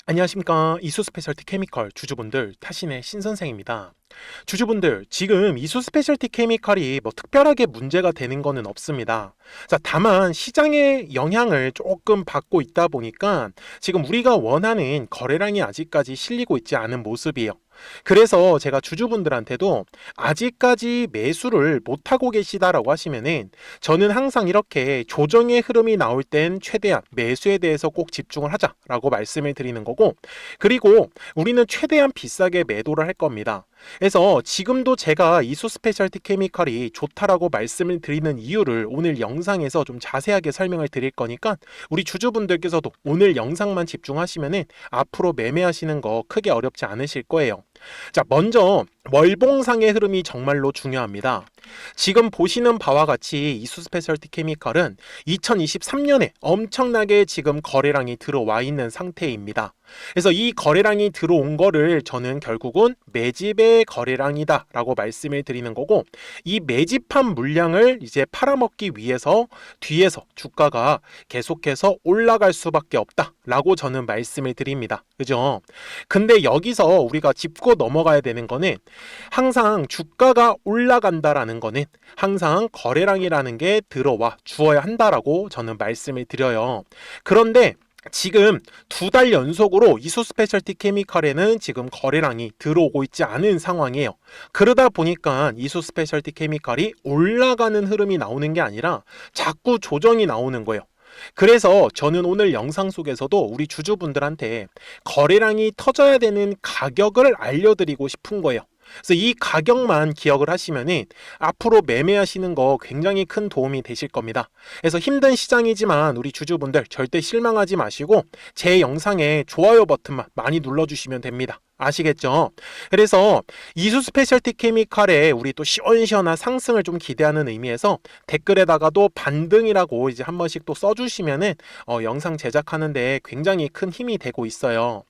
안녕하십니까. 이수스페셜티 케미컬 주주분들 타신의 신선생입니다. 주주분들, 지금 이수스페셜티 케미컬이 뭐 특별하게 문제가 되는 거는 없습니다. 자, 다만 시장의 영향을 조금 받고 있다 보니까 지금 우리가 원하는 거래량이 아직까지 실리고 있지 않은 모습이에요. 그래서 제가 주주분들한테도 아직까지 매수를 못하고 계시다라고 하시면은 저는 항상 이렇게 조정의 흐름이 나올 땐 최대한 매수에 대해서 꼭 집중을 하자라고 말씀을 드리는 거고, 그리고 우리는 최대한 비싸게 매도를 할 겁니다. 그래서 지금도 제가 이수 스페셜티 케미컬이 좋다라고 말씀을 드리는 이유를 오늘 영상에서 좀 자세하게 설명을 드릴 거니까 우리 주주분들께서도 오늘 영상만 집중하시면은 앞으로 매매하시는 거 크게 어렵지 않으실 거예요. 자, 먼저 월봉상의 흐름이 정말로 중요합니다. 지금 보시는 바와 같이 이수 스페셜티 케미컬은 2023년에 엄청나게 지금 거래량이 들어와 있는 상태입니다. 그래서 이 거래량이 들어온 거를 저는 결국은 매집의 거래량이다 라고 말씀을 드리는 거고, 이 매집한 물량을 이제 팔아먹기 위해서 뒤에서 주가가 계속해서 올라갈 수밖에 없다 라고 저는 말씀을 드립니다. 그죠? 근데 여기서 우리가 짚고 넘어가야 되는 거는 항상 주가가 올라간다라는 거는 항상 거래량이라는 게 들어와 주어야 한다라고 저는 말씀을 드려요. 그런데 지금 2달 연속으로 이수 스페셜티 케미컬에는 지금 거래량이 들어오고 있지 않은 상황이에요. 그러다 보니까 이수 스페셜티 케미컬이 올라가는 흐름이 나오는 게 아니라 자꾸 조정이 나오는 거예요. 그래서 저는 오늘 영상 속에서도 우리 주주분들한테 거래량이 터져야 되는 가격을 알려드리고 싶은 거예요. 그래서 이 가격만 기억을 하시면은 앞으로 매매하시는 거 굉장히 큰 도움이 되실 겁니다. 그래서 힘든 시장이지만 우리 주주분들 절대 실망하지 마시고 제 영상에 좋아요 버튼만 많이 눌러주시면 됩니다. 아시겠죠? 그래서 이수 스페셜티 케미컬에 우리 또 시원시원한 상승을 좀 기대하는 의미에서 댓글에다가도 반등이라고 이제 한 번씩 또 써주시면은 영상 제작하는데 굉장히 큰 힘이 되고 있어요.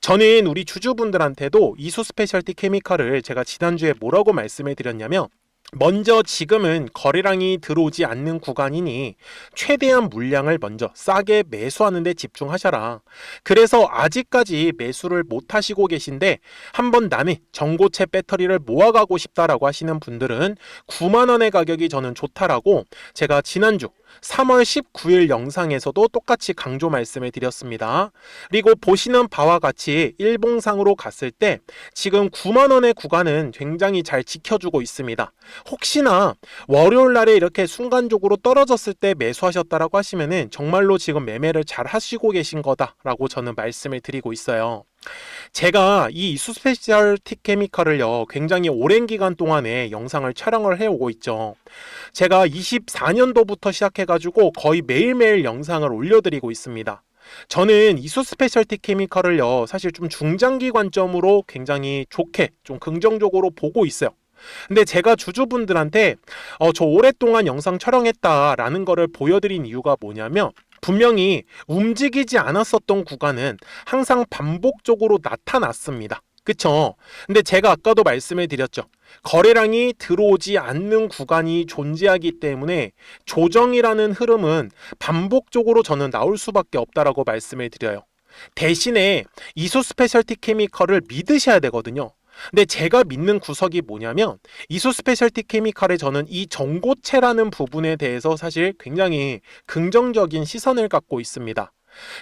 저는 우리 주주분들한테도 이수 스페셜티 케미컬을 제가 지난주에 뭐라고 말씀을 드렸냐면, 먼저 지금은 거래량이 들어오지 않는 구간이니 최대한 물량을 먼저 싸게 매수하는 데 집중하셔라. 그래서 아직까지 매수를 못 하시고 계신데 한번 나는 전고체 배터리를 모아가고 싶다라고 하시는 분들은 9만원의 가격이 저는 좋다라고 제가 지난주 3월 19일 영상에서도 똑같이 강조 말씀을 드렸습니다. 그리고 보시는 바와 같이 일봉상으로 갔을 때 지금 9만원의 구간은 굉장히 잘 지켜주고 있습니다. 혹시나 월요일 날에 이렇게 순간적으로 떨어졌을 때 매수하셨다라고 하시면은 정말로 지금 매매를 잘 하시고 계신 거다라고 저는 말씀을 드리고 있어요. 제가 이 이수 스페셜티 케미컬을요 굉장히 오랜 기간 동안에 영상을 촬영을 해오고 있죠. 제가 24년도부터 시작해가지고 거의 매일매일 영상을 올려드리고 있습니다. 저는 이수 스페셜티 케미컬을요 사실 좀 중장기 관점으로 굉장히 좋게 좀 긍정적으로 보고 있어요. 근데 제가 주주분들한테 저 오랫동안 영상 촬영했다라는 거를 보여드린 이유가 뭐냐면, 분명히 움직이지 않았었던 구간은 항상 반복적으로 나타났습니다. 그쵸? 근데 제가 아까도 말씀을 드렸죠. 거래량이 들어오지 않는 구간이 존재하기 때문에 조정이라는 흐름은 반복적으로 저는 나올 수밖에 없다라고 말씀을 드려요. 대신에 이수 스페셜티 케미컬을 믿으셔야 되거든요. 근데 제가 믿는 구석이 뭐냐면, 이수 스페셜티 케미컬에 저는 이 전고체라는 부분에 대해서 사실 굉장히 긍정적인 시선을 갖고 있습니다.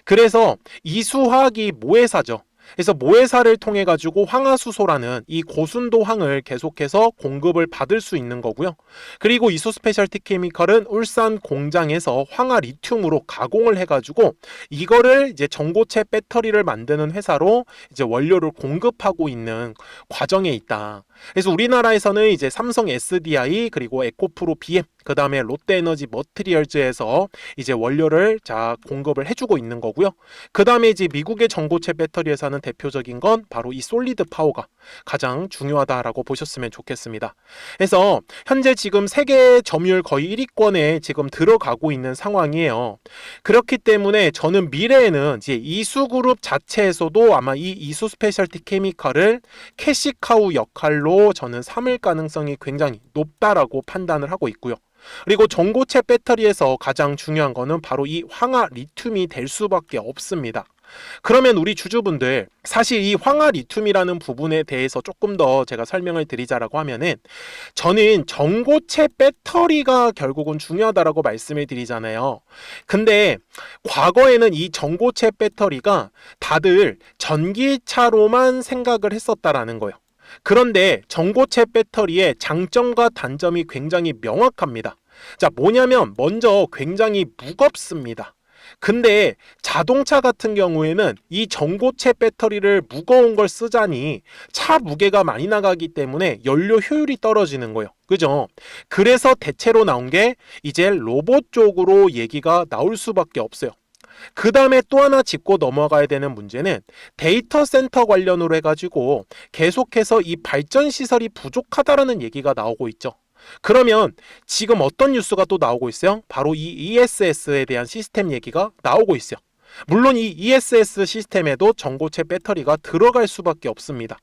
그래서 이수화학이 모회사죠. 그래서 모회사를 통해 가지고 황화수소라는 이 고순도 황을 계속해서 공급을 받을 수 있는 거고요. 그리고 이수 스페셜티 케미컬은 울산 공장에서 황화 리튬으로 가공을 해 가지고 이거를 이제 전고체 배터리를 만드는 회사로 이제 원료를 공급하고 있는 과정에 있다. 그래서 우리나라에서는 이제 삼성 SDI 그리고 에코프로 BM 그 다음에 롯데에너지 머티리얼즈에서 이제 원료를 공급을 해주고 있는 거고요. 그 다음에 이제 미국의 전고체 배터리 회사는 대표적인 건 바로 이 솔리드 파워가 가장 중요하다라고 보셨으면 좋겠습니다. 그래서 현재 지금 세계 점유율 거의 1위권에 지금 들어가고 있는 상황이에요. 그렇기 때문에 저는 미래에는 이제 이수그룹 자체에서도 아마 이 이수 스페셜티 케미컬을 캐시카우 역할로 저는 삼을 가능성이 굉장히 높다라고 판단을 하고 있고요. 그리고 전고체 배터리에서 가장 중요한 거는 바로 이 황화 리튬이 될 수밖에 없습니다. 그러면 우리 주주분들, 사실 이 황화 리튬이라는 부분에 대해서 조금 더 제가 설명을 드리자라고 하면은, 저는 전고체 배터리가 결국은 중요하다라고 말씀을 드리잖아요. 근데 과거에는 이 전고체 배터리가 다들 전기차로만 생각을 했었다라는 거예요. 그런데 전고체 배터리의 장점과 단점이 굉장히 명확합니다. 자, 뭐냐면 먼저 굉장히 무겁습니다. 근데 자동차 같은 경우에는 이 전고체 배터리를 무거운 걸 쓰자니 차 무게가 많이 나가기 때문에 연료 효율이 떨어지는 거예요. 그죠? 그래서 대체로 나온 게 이제 로봇 쪽으로 얘기가 나올 수밖에 없어요. 그 다음에 또 하나 짚고 넘어가야 되는 문제는 데이터 센터 관련으로 해가지고 계속해서 이 발전 시설이 부족하다라는 얘기가 나오고 있죠. 그러면 지금 어떤 뉴스가 또 나오고 있어요? 바로 이 ESS에 대한 시스템 얘기가 나오고 있어요. 물론 이 ESS 시스템에도 전고체 배터리가 들어갈 수밖에 없습니다.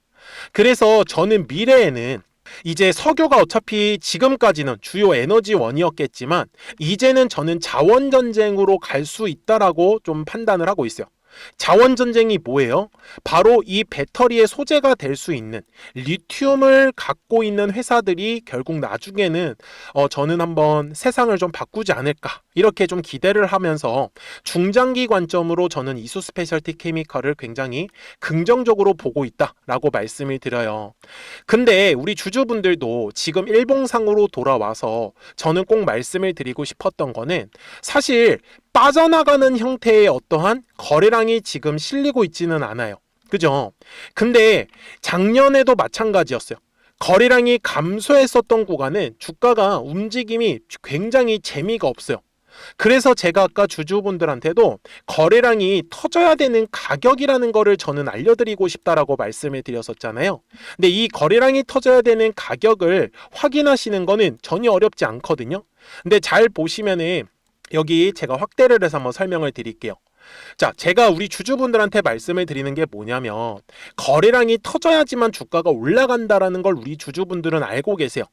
그래서 저는 미래에는 이제 석유가 어차피 지금까지는 주요 에너지원이었겠지만 이제는 저는 자원전쟁으로 갈 수 있다라고 좀 판단을 하고 있어요. 자원전쟁이 뭐예요? 바로 이 배터리의 소재가 될 수 있는 리튬을 갖고 있는 회사들이 결국 나중에는 저는 한번 세상을 좀 바꾸지 않을까 이렇게 좀 기대를 하면서 중장기 관점으로 저는 이수 스페셜티 케미컬을 굉장히 긍정적으로 보고 있다라고 말씀을 드려요. 근데 우리 주주분들도 지금 일봉상으로 돌아와서 저는 꼭 말씀을 드리고 싶었던 거는 사실 빠져나가는 형태의 어떠한 거래량이 지금 실리고 있지는 않아요. 그죠? 근데 작년에도 마찬가지였어요. 거래량이 감소했었던 구간은 주가가 움직임이 굉장히 재미가 없어요. 그래서 제가 아까 주주분들한테도 거래량이 터져야 되는 가격이라는 거를 저는 알려드리고 싶다라고 말씀을 드렸었잖아요. 근데 이 거래량이 터져야 되는 가격을 확인하시는 거는 전혀 어렵지 않거든요. 근데 잘 보시면은 여기 제가 확대를 해서 한번 설명을 드릴게요. 자, 제가 우리 주주분들한테 말씀을 드리는 게 뭐냐면 거래량이 터져야지만 주가가 올라간다라는 걸 우리 주주분들은 알고 계세요.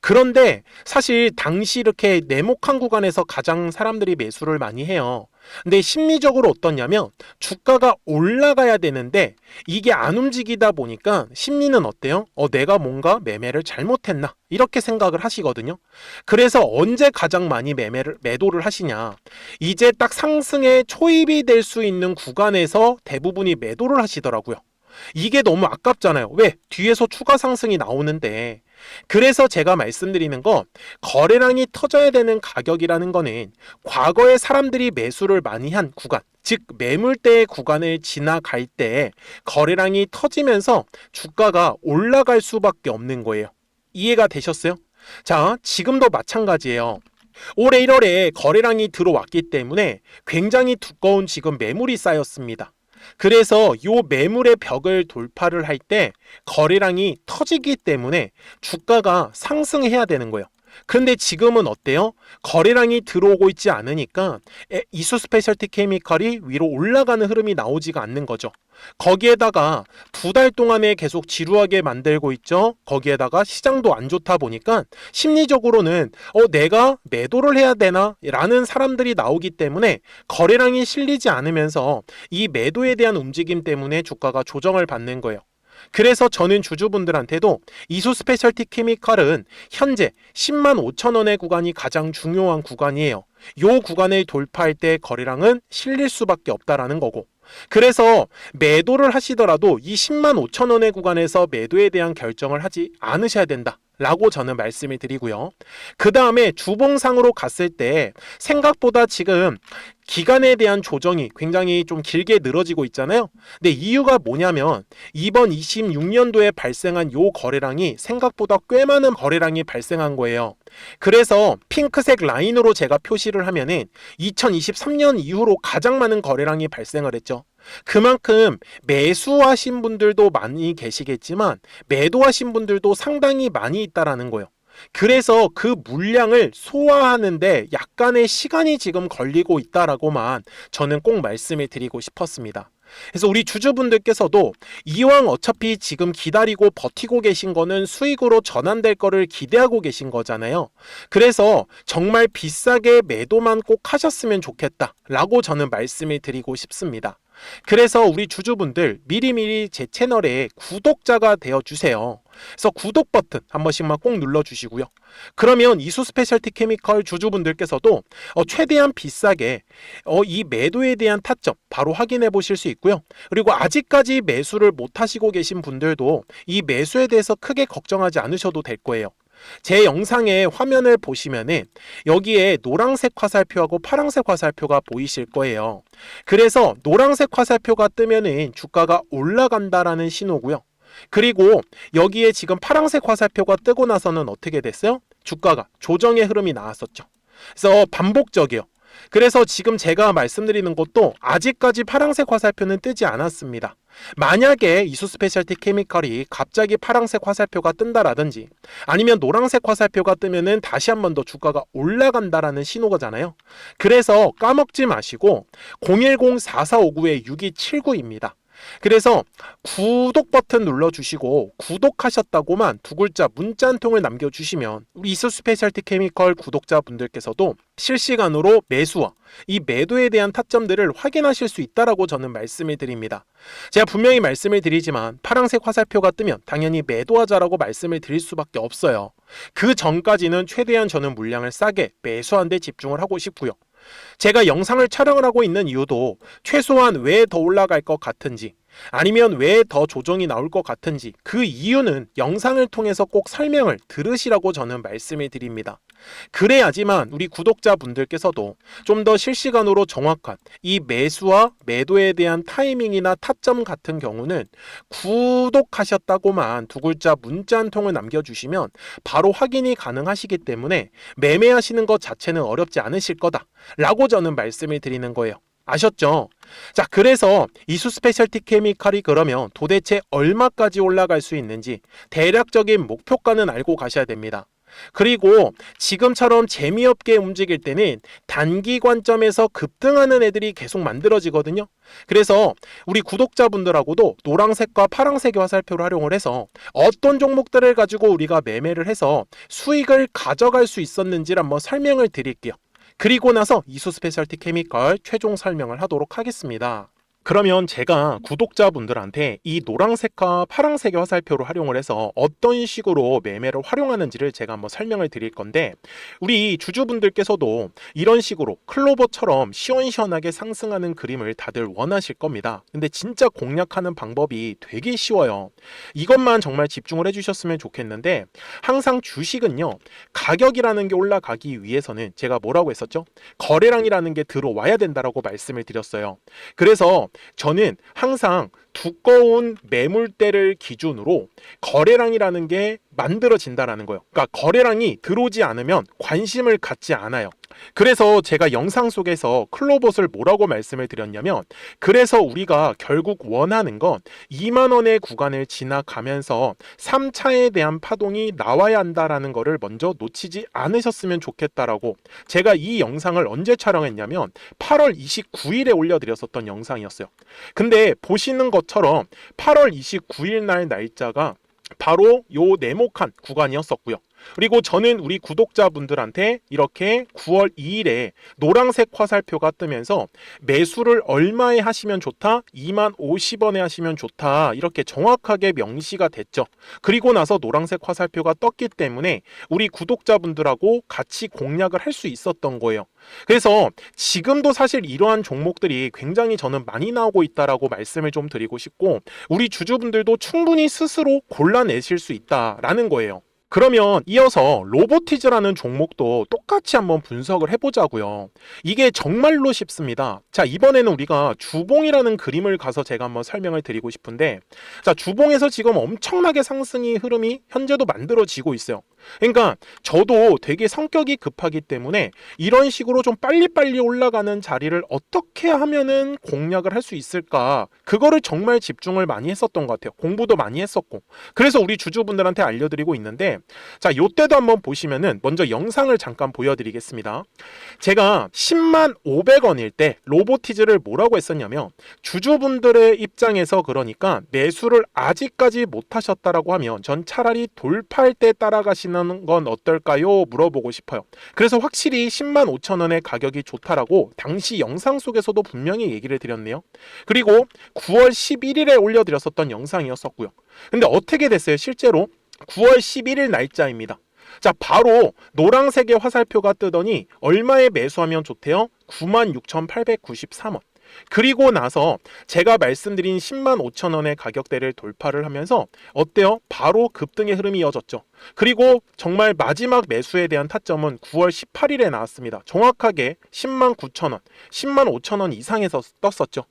그런데 사실 당시 이렇게 네모칸 구간에서 가장 사람들이 매수를 많이 해요. 근데 심리적으로 어떠냐면 주가가 올라가야 되는데 이게 안 움직이다 보니까 심리는 어때요? 내가 뭔가 매매를 잘못했나? 이렇게 생각을 하시거든요. 그래서 언제 가장 많이 매도를 하시냐? 이제 딱 상승에 초입이 될 수 있는 구간에서 대부분이 매도를 하시더라고요. 이게 너무 아깝잖아요. 왜? 뒤에서 추가 상승이 나오는데. 그래서 제가 말씀드리는 거 거래량이 터져야 되는 가격이라는 거는 과거에 사람들이 매수를 많이 한 구간, 즉 매물대의 구간을 지나갈 때 거래량이 터지면서 주가가 올라갈 수밖에 없는 거예요. 이해가 되셨어요? 자, 지금도 마찬가지예요. 올해 1월에 거래량이 들어왔기 때문에 굉장히 두꺼운 지금 매물이 쌓였습니다. 그래서 이 매물의 벽을 돌파를 할 때 거래량이 터지기 때문에 주가가 상승해야 되는 거예요. 근데 지금은 어때요? 거래량이 들어오고 있지 않으니까 이수 스페셜티 케미컬이 위로 올라가는 흐름이 나오지가 않는 거죠. 거기에다가 2달 동안에 계속 지루하게 만들고 있죠. 거기에다가 시장도 안 좋다 보니까 심리적으로는 내가 매도를 해야 되나? 라는 사람들이 나오기 때문에 거래량이 실리지 않으면서 이 매도에 대한 움직임 때문에 주가가 조정을 받는 거예요. 그래서 저는 주주분들한테도 이수 스페셜티 케미컬은 현재 10만 5천 원의 구간이 가장 중요한 구간이에요. 이 구간을 돌파할 때 거래량은 실릴 수밖에 없다라는 거고, 그래서 매도를 하시더라도 이 10만 5천 원의 구간에서 매도에 대한 결정을 하지 않으셔야 된다 라고 저는 말씀을 드리고요. 그 다음에 주봉상으로 갔을 때 생각보다 지금 기간에 대한 조정이 굉장히 좀 길게 늘어지고 있잖아요. 근데 이유가 뭐냐면 이번 26년도에 발생한 요 거래량이 생각보다 꽤 많은 거래량이 발생한 거예요. 그래서 핑크색 라인으로 제가 표시를 하면은 2023년 이후로 가장 많은 거래량이 발생을 했죠. 그만큼 매수하신 분들도 많이 계시겠지만 매도하신 분들도 상당히 많이 있다라는 거예요. 그래서 그 물량을 소화하는데 약간의 시간이 지금 걸리고 있다라고만 저는 꼭 말씀을 드리고 싶었습니다. 그래서 우리 주주분들께서도 이왕 어차피 지금 기다리고 버티고 계신 거는 수익으로 전환될 거를 기대하고 계신 거잖아요. 그래서 정말 비싸게 매도만 꼭 하셨으면 좋겠다 라고 저는 말씀을 드리고 싶습니다. 그래서 우리 주주분들 미리미리 제 채널에 구독자가 되어주세요. 그래서 구독 버튼 한 번씩만 꼭 눌러주시고요. 그러면 이수 스페셜티 케미컬 주주분들께서도 최대한 비싸게 이 매도에 대한 타점 바로 확인해 보실 수 있고요. 그리고 아직까지 매수를 못 하시고 계신 분들도 이 매수에 대해서 크게 걱정하지 않으셔도 될 거예요. 제 영상의 화면을 보시면은 여기에 노란색 화살표하고 파란색 화살표가 보이실 거예요. 그래서 노란색 화살표가 뜨면은 주가가 올라간다라는 신호고요. 그리고 여기에 지금 파란색 화살표가 뜨고 나서는 어떻게 됐어요? 주가가 조정의 흐름이 나왔었죠. 그래서 반복적이요. 그래서 지금 제가 말씀드리는 것도 아직까지 파란색 화살표는 뜨지 않았습니다. 만약에 이수 스페셜티 케미컬이 갑자기 파란색 화살표가 뜬다라든지 아니면 노란색 화살표가 뜨면은 다시 한 번 더 주가가 올라간다라는 신호거잖아요. 그래서 까먹지 마시고 010-4459-6279입니다. 그래서 구독 버튼 눌러주시고 구독하셨다고만 두 글자 문자 한 통을 남겨주시면 우리 이수 스페셜티 케미컬 구독자분들께서도 실시간으로 매수와 이 매도에 대한 타점들을 확인하실 수 있다라고 저는 말씀을 드립니다. 제가 분명히 말씀을 드리지만 파란색 화살표가 뜨면 당연히 매도하자라고 말씀을 드릴 수밖에 없어요. 그 전까지는 최대한 저는 물량을 싸게 매수하는 데 집중을 하고 싶고요. 제가 영상을 촬영을 하고 있는 이유도 최소한 왜 더 올라갈 것 같은지 아니면 왜 더 조정이 나올 것 같은지 그 이유는 영상을 통해서 꼭 설명을 들으시라고 저는 말씀을 드립니다. 그래야지만 우리 구독자분들께서도 좀 더 실시간으로 정확한 이 매수와 매도에 대한 타이밍이나 타점 같은 경우는 구독하셨다고만 두 글자 문자 한 통을 남겨주시면 바로 확인이 가능하시기 때문에 매매하시는 것 자체는 어렵지 않으실 거다 라고 저는 말씀을 드리는 거예요. 아셨죠? 자, 그래서 이수 스페셜티 케미컬이 그러면 도대체 얼마까지 올라갈 수 있는지 대략적인 목표가는 알고 가셔야 됩니다. 그리고 지금처럼 재미없게 움직일 때는 단기 관점에서 급등하는 애들이 계속 만들어지거든요. 그래서 우리 구독자분들하고도 노란색과 파란색의 화살표를 활용을 해서 어떤 종목들을 가지고 우리가 매매를 해서 수익을 가져갈 수 있었는지를 한번 설명을 드릴게요. 그리고 나서 이수 스페셜티 케미컬 최종 설명을 하도록 하겠습니다. 그러면 제가 구독자분들한테 이 노란색과 파란색의 화살표를 활용을 해서 어떤 식으로 매매를 활용하는지를 제가 한번 설명을 드릴 건데 우리 주주분들께서도 이런 식으로 클로버처럼 시원시원하게 상승하는 그림을 다들 원하실 겁니다. 근데 진짜 공략하는 방법이 되게 쉬워요. 이것만 정말 집중을 해주셨으면 좋겠는데 항상 주식은요 가격이라는 게 올라가기 위해서는 제가 뭐라고 했었죠? 거래량이라는 게 들어와야 된다라고 말씀을 드렸어요. 그래서 저는 항상 두꺼운 매물대를 기준으로 거래량이라는 게 만들어진다라는 거예요. 그러니까 거래량이 들어오지 않으면 관심을 갖지 않아요. 그래서 제가 영상 속에서 클로봇을 뭐라고 말씀을 드렸냐면 그래서 우리가 결국 원하는 건 2만 원의 구간을 지나가면서 3차에 대한 파동이 나와야 한다라는 거를 먼저 놓치지 않으셨으면 좋겠다라고 제가 이 영상을 언제 촬영했냐면 8월 29일에 올려드렸었던 영상이었어요. 근데 보시는 것처럼 8월 29일 날 날짜가 바로 요 네모칸 구간이었었고요. 그리고 저는 우리 구독자분들한테 이렇게 9월 2일에 노란색 화살표가 뜨면서 매수를 얼마에 하시면 좋다? 2만 50원에 하시면 좋다. 이렇게 정확하게 명시가 됐죠. 그리고 나서 노란색 화살표가 떴기 때문에 우리 구독자분들하고 같이 공략을 할 수 있었던 거예요. 그래서 지금도 사실 이러한 종목들이 굉장히 저는 많이 나오고 있다라고 말씀을 좀 드리고 싶고 우리 주주분들도 충분히 스스로 골라내실 수 있다라는 거예요. 그러면 이어서 로보티즈라는 종목도 똑같이 한번 분석을 해보자고요. 이게 정말로 쉽습니다. 자, 이번에는 우리가 주봉이라는 그림을 가서 제가 한번 설명을 드리고 싶은데 자, 주봉에서 지금 엄청나게 상승이 흐름이 현재도 만들어지고 있어요. 그러니까 저도 되게 성격이 급하기 때문에 이런 식으로 좀 빨리빨리 올라가는 자리를 어떻게 하면은 공략을 할 수 있을까 그거를 정말 집중을 많이 했었던 것 같아요. 공부도 많이 했었고 그래서 우리 주주분들한테 알려드리고 있는데 자, 요때도 한번 보시면은 먼저 영상을 잠깐 보여드리겠습니다. 제가 10만 500원일 때 로보티즈를 뭐라고 했었냐면 주주분들의 입장에서 그러니까 매수를 아직까지 못하셨다라고 하면 전 차라리 돌파할 때 따라가시는 건 어떨까요? 물어보고 싶어요. 그래서 확실히 10만 5천 원의 가격이 좋다라고 당시 영상 속에서도 분명히 얘기를 드렸네요. 그리고 9월 11일에 올려드렸었던 영상이었었고요. 근데 어떻게 됐어요? 실제로 9월 11일 날짜입니다. 자, 바로 노란색의 화살표가 뜨더니 얼마에 매수하면 좋대요? 96,893원. 그리고 나서 제가 말씀드린 10만 5천 원의 가격대를 돌파를 하면서 어때요? 바로 급등의 흐름이 이어졌죠. 그리고 정말 마지막 매수에 대한 타점은 9월 18일에 나왔습니다. 정확하게 10만 9천 원, 10만 5천 원 이상에서 떴었죠.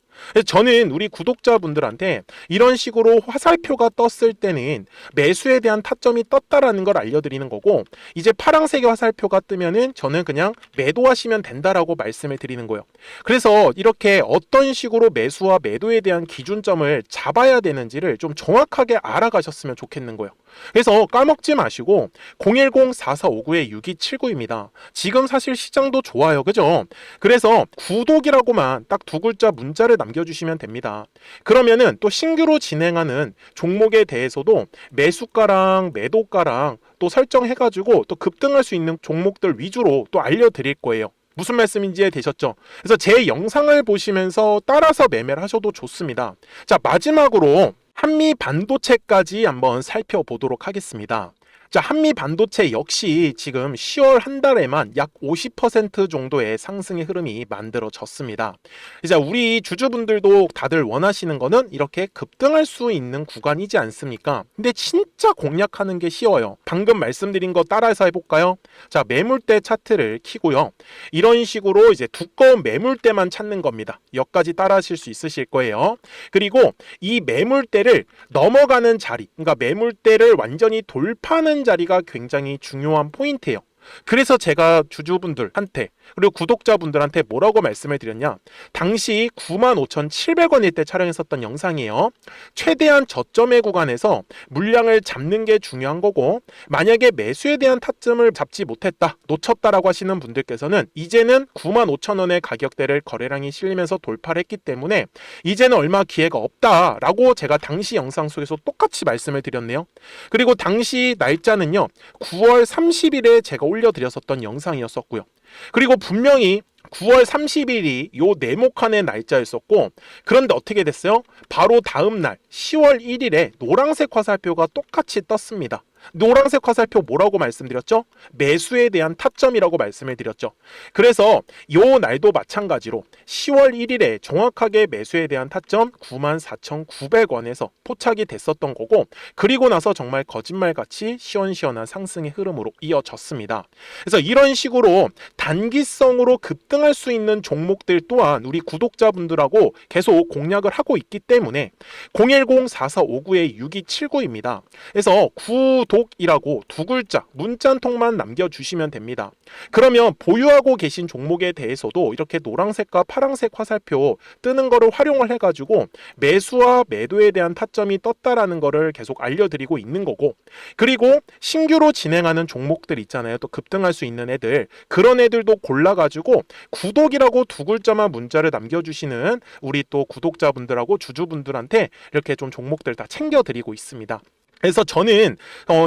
저는 우리 구독자분들한테 이런 식으로 화살표가 떴을 때는 매수에 대한 타점이 떴다라는 걸 알려드리는 거고, 이제 파란색의 화살표가 뜨면은 저는 그냥 매도하시면 된다라고 말씀을 드리는 거예요. 그래서 이렇게 어떤 식으로 매수와 매도에 대한 기준점을 잡아야 되는지를 좀 정확하게 알아가셨으면 좋겠는 거예요. 그래서 까먹지 마시고 010-4459-6279입니다. 지금 사실 시장도 좋아요, 그죠? 그래서 구독이라고만 딱 두 글자 문자를 남겨주시면 됩니다. 그러면은 또 신규로 진행하는 종목에 대해서도 매수가랑 매도가랑 또 설정해가지고 또 급등할 수 있는 종목들 위주로 또 알려드릴 거예요. 무슨 말씀인지 이해되셨죠? 그래서 제 영상을 보시면서 따라서 매매를 하셔도 좋습니다. 자, 마지막으로 한미 반도체까지 한번 살펴보도록 하겠습니다. 자, 한미 반도체 역시 지금 10월 한 달에만 약 50% 정도의 상승의 흐름이 만들어졌습니다. 이제 우리 주주분들도 다들 원하시는 거는 이렇게 급등할 수 있는 구간이지 않습니까? 근데 진짜 공략하는 게 쉬워요. 방금 말씀드린 거 따라서 해볼까요? 자, 매물대 차트를 키고요. 이런 식으로 이제 두꺼운 매물대만 찾는 겁니다. 여기까지 따라 하실 수 있으실 거예요. 그리고 이 매물대를 넘어가는 자리, 그러니까 매물대를 완전히 돌파하는 자리가 굉장히 중요한 포인트예요. 그래서 제가 주주분들한테 그리고 구독자분들한테 뭐라고 말씀을 드렸냐, 당시 95,700원일 때 촬영했었던 영상이에요. 최대한 저점의 구간에서 물량을 잡는 게 중요한 거고, 만약에 매수에 대한 타점을 잡지 못했다, 놓쳤다라고 하시는 분들께서는 이제는 95,000원의 가격대를 거래량이 실리면서 돌파를 했기 때문에 이제는 얼마 기회가 없다라고 제가 당시 영상 속에서 똑같이 말씀을 드렸네요. 그리고 당시 날짜는요, 9월 30일에 제가 올려드렸었던 영상이었었고요. 그리고 분명히 9월 30일이 요 네모칸의 날짜였었고, 그런데 어떻게 됐어요? 바로 다음 날 10월 1일에 노란색 화살표가 똑같이 떴습니다. 노란색 화살표 뭐라고 말씀드렸죠? 매수에 대한 타점이라고 말씀을 드렸죠. 그래서 요 날도 마찬가지로 10월 1일에 정확하게 매수에 대한 타점 94,900원에서 포착이 됐었던 거고, 그리고 나서 정말 거짓말같이 시원시원한 상승의 흐름으로 이어졌습니다. 그래서 이런 식으로 단기성으로 급등할 수 있는 종목들 또한 우리 구독자분들하고 계속 공략을 하고 있기 때문에 010-4459-6279입니다. 그래서 구독이라고 두 글자 문자 한 통만 남겨주시면 됩니다. 그러면 보유하고 계신 종목에 대해서도 이렇게 노란색과 파란색 화살표 뜨는 거를 활용을 해가지고 매수와 매도에 대한 타점이 떴다라는 거를 계속 알려드리고 있는 거고, 그리고 신규로 진행하는 종목들 있잖아요. 또 급등할 수 있는 애들, 그런 애들도 골라가지고 구독이라고 두 글자만 문자를 남겨주시는 우리 또 구독자분들하고 주주분들한테 이렇게 좀 종목들 다 챙겨드리고 있습니다. 그래서 저는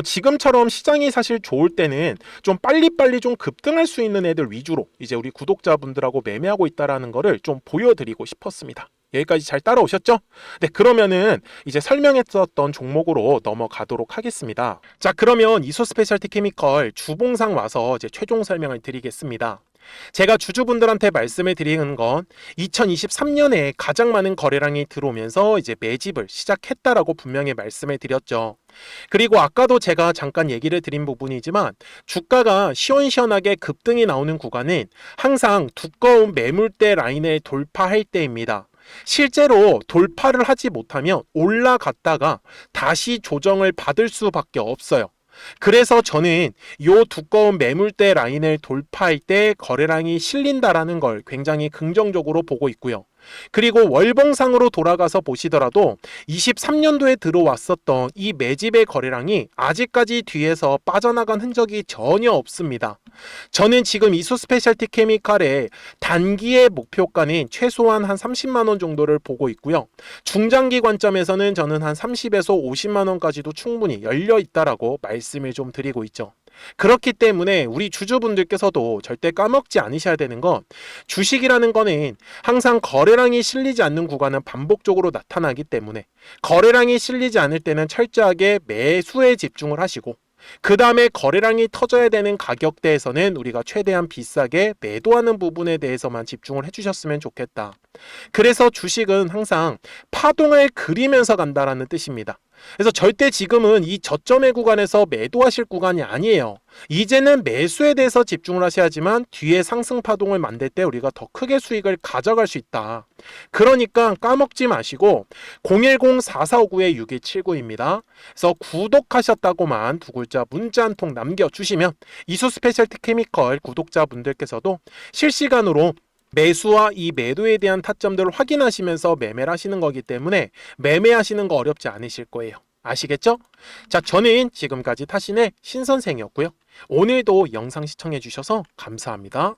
지금처럼 시장이 사실 좋을 때는 좀 빨리빨리 좀 급등할 수 있는 애들 위주로 이제 우리 구독자분들하고 매매하고 있다라는 거를 좀 보여드리고 싶었습니다. 여기까지 잘 따라오셨죠? 네, 그러면은 이제 설명했었던 종목으로 넘어가도록 하겠습니다. 자, 그러면 이소 스페셜티 케미컬 주봉상 와서 이제 최종 설명을 드리겠습니다. 제가 주주분들한테 말씀을 드리는 건 2023년에 가장 많은 거래량이 들어오면서 이제 매집을 시작했다라고 분명히 말씀을 드렸죠. 그리고 아까도 제가 잠깐 얘기를 드린 부분이지만 주가가 시원시원하게 급등이 나오는 구간은 항상 두꺼운 매물대 라인을 돌파할 때입니다. 실제로 돌파를 하지 못하면 올라갔다가 다시 조정을 받을 수밖에 없어요. 그래서 저는 요 두꺼운 매물대 라인을 돌파할 때 거래량이 실린다라는 걸 굉장히 긍정적으로 보고 있고요. 그리고 월봉상으로 돌아가서 보시더라도 23년도에 들어왔었던 이 매집의 거래량이 아직까지 뒤에서 빠져나간 흔적이 전혀 없습니다. 저는 지금 이수 스페셜티 케미칼의 단기의 목표가는 최소한 한 30만 원 정도를 보고 있고요. 중장기 관점에서는 저는 한 30에서 50만 원까지도 충분히 열려 있다라고 말씀을 좀 드리고 있죠. 그렇기 때문에 우리 주주분들께서도 절대 까먹지 않으셔야 되는 건, 주식이라는 거는 항상 거래량이 실리지 않는 구간은 반복적으로 나타나기 때문에 거래량이 실리지 않을 때는 철저하게 매수에 집중을 하시고, 그 다음에 거래량이 터져야 되는 가격대에서는 우리가 최대한 비싸게 매도하는 부분에 대해서만 집중을 해주셨으면 좋겠다. 그래서 주식은 항상 파동을 그리면서 간다라는 뜻입니다. 그래서 절대 지금은 이 저점의 구간에서 매도하실 구간이 아니에요. 이제는 매수에 대해서 집중을 하셔야지만 뒤에 상승 파동을 만들 때 우리가 더 크게 수익을 가져갈 수 있다. 그러니까 까먹지 마시고 010-4459-6179입니다. 그래서 구독하셨다고만 두 글자 문자 한 통 남겨주시면 이수 스페셜티 케미컬 구독자분들께서도 실시간으로 매수와 이 매도에 대한 타점들을 확인하시면서 매매를 하시는 거기 때문에 매매하시는 거 어렵지 않으실 거예요. 아시겠죠? 자, 저는 지금까지 타신의 신선생이었고요. 오늘도 영상 시청해 주셔서 감사합니다.